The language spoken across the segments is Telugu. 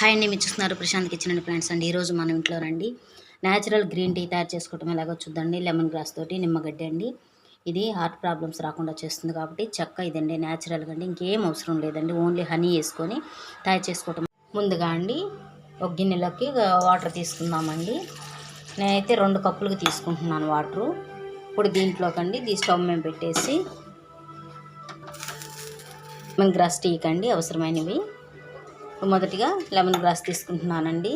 హాయ్ అండి, మీరు చూస్తున్నారు ప్రశాంత్ కిచెన్ అండ్ ప్లాంట్స్ అండి. ఈరోజు మనం ఇంట్లో రండి న్యాచురల్ గ్రీన్ టీ తయారు చేసుకోవటం ఎలాగో చూద్దండి. లెమన్ గ్రాస్ తోటి నిమ్మగడ్డ అండి. ఇది హార్ట్ ప్రాబ్లమ్స్ రాకుండా చేస్తుంది కాబట్టి చెక్క ఇదండి న్యాచురల్గా అండి. ఇంకేం అవసరం లేదండి, ఓన్లీ హనీ వేసుకొని తయారు చేసుకోవటం. ముందుగా అండి ఒక గిన్నెలోకి వాటర్ తీసుకుందామండి. నేనైతే 2 కప్పులకు తీసుకుంటున్నాను వాటరు. ఇప్పుడు దీంట్లోకండి స్టవ్ మీద పెట్టేసి లెమన్ గ్రాస్ టీకి అండి అవసరమైనవి మొదటిగా లెమన్ గ్రాస్ తీసుకుంటున్నానండి.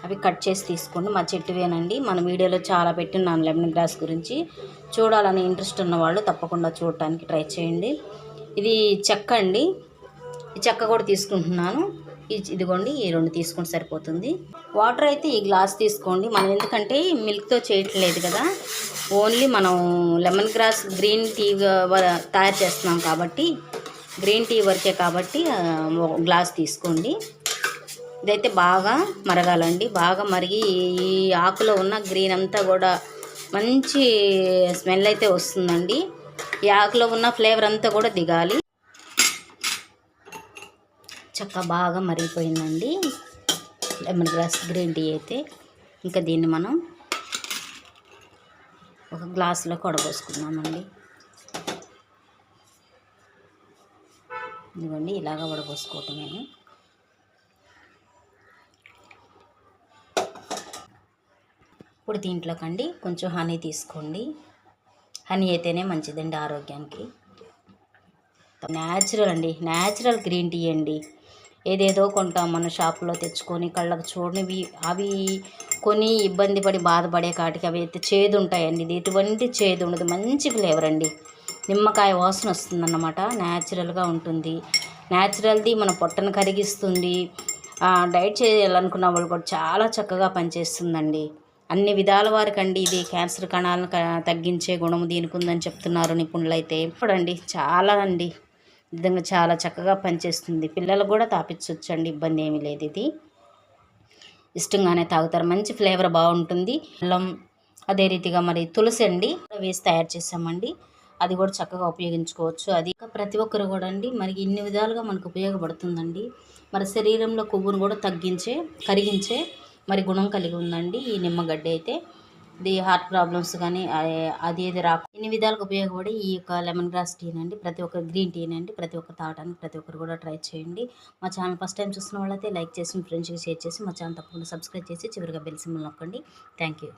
అవి కట్ చేసి తీసుకోండి, మా చెట్టువేనండి. మన వీడియోలో చాలా పెట్టున్నాను లెమన్ గ్రాస్ గురించి. చూడాలని ఇంట్రెస్ట్ ఉన్న వాళ్ళు తప్పకుండా చూడటానికి ట్రై చేయండి. ఇది చెక్క అండి, ఈ చెక్క కూడా తీసుకుంటున్నాను. ఇదిగోండి, ఈ 2 తీసుకుంటే సరిపోతుంది. వాటర్ అయితే ఈ గ్లాస్ తీసుకోండి. మనం ఎందుకంటే మిల్క్తో చేయట్లేదు కదా, ఓన్లీ మనం లెమన్ గ్రాస్ గ్రీన్ టీ తయారు చేస్తున్నాం కాబట్టి, గ్రీన్ టీ వరకే కాబట్టి గ్లాస్ తీసుకోండి. ఇదైతే బాగా మరగాలండి. బాగా మరిగి ఈ ఆకులో ఉన్న గ్రీన్ అంతా కూడా మంచి స్మెల్ అయితే వస్తుందండి. ఈ ఆకులో ఉన్న ఫ్లేవర్ అంతా కూడా దిగాలి. చక్కగా బాగా మరిగిపోయిందండి లెమన్ గ్రాస్ గ్రీన్ టీ అయితే. ఇంకా దీన్ని మనం ఒక గ్లాసులో వడపోసుకుందామండి. ఇదిగోండి, ఇలాగా వడపోసుకోవటమే. ఇప్పుడు దీంట్లోకండి కొంచెం హనీ తీసుకోండి. హనీ అయితేనే మంచిదండి ఆరోగ్యానికి. న్యాచురల్ అండి, న్యాచురల్ గ్రీన్ టీ అండి. ఏదేదో కొంటాం మన షాపులో తెచ్చుకొని కళ్ళకు చూడనివి, అవి కొని ఇబ్బంది పడి బాధపడే కాటికి అవి అయితే చేదు ఉంటాయండి. ఇది ఎటువంటి చేదు ఉండదు, మంచి ఫ్లేవర్ అండి. నిమ్మకాయ వాసన వస్తుందన్నమాట. న్యాచురల్గా ఉంటుంది. న్యాచురల్ది మన పొట్టను కరిగిస్తుంది. డైట్ చేయాలనుకున్న వాళ్ళు కూడా చాలా చక్కగా పనిచేస్తుందండి. అన్ని విధాల వారికండి ఇది క్యాన్సర్ కణాలను తగ్గించే గుణం దీనికి ఉందని చెప్తున్నారు నిపుణులు అయితే. ఇప్పుడండి చాలా అండి విధంగా చాలా చక్కగా పనిచేస్తుంది. పిల్లలు కూడా తాపించవచ్చండి, ఇబ్బంది ఏమీ లేదు. ఇది ఇష్టంగానే తాగుతారు, మంచి ఫ్లేవర్ బాగుంటుంది. అల్లం అదే రీతిగా మరి తులసి అండి వేసి తయారు చేసామండి. అది కూడా చక్కగా ఉపయోగించుకోవచ్చు. అది ప్రతి ఒక్కరు కూడా అండి మరి ఇన్ని విధాలుగా మనకు ఉపయోగపడుతుందండి. మరి శరీరంలో కొవ్వును కూడా కరిగించే మరి గుణం కలిగి ఉందండి ఈ నిమ్మగడ్డ అయితే. ఇది హార్ట్ ప్రాబ్లమ్స్ కానీ అది ఇన్ని విధాలుగా ఉపయోగపడి ఈ యొక్క లెమన్ గ్రాస్ టీనండి, ప్రతి ఒక్కరు గ్రీన్ టీనండి ప్రతి ఒక్కరు తాగడానికి ప్రతి ఒక్కరు కూడా ట్రై చేయండి. మా ఛానల్ ఫస్ట్ టైం చూస్తున్న వాళ్ళైతే లైక్ చేసి మీ ఫ్రెండ్స్కి షేర్ చేసి మా ఛానల్ తప్పకుండా సబ్స్క్రైబ్ చేసి చివరిగా బెల్ సింబల్ నొక్కండి. Thank you.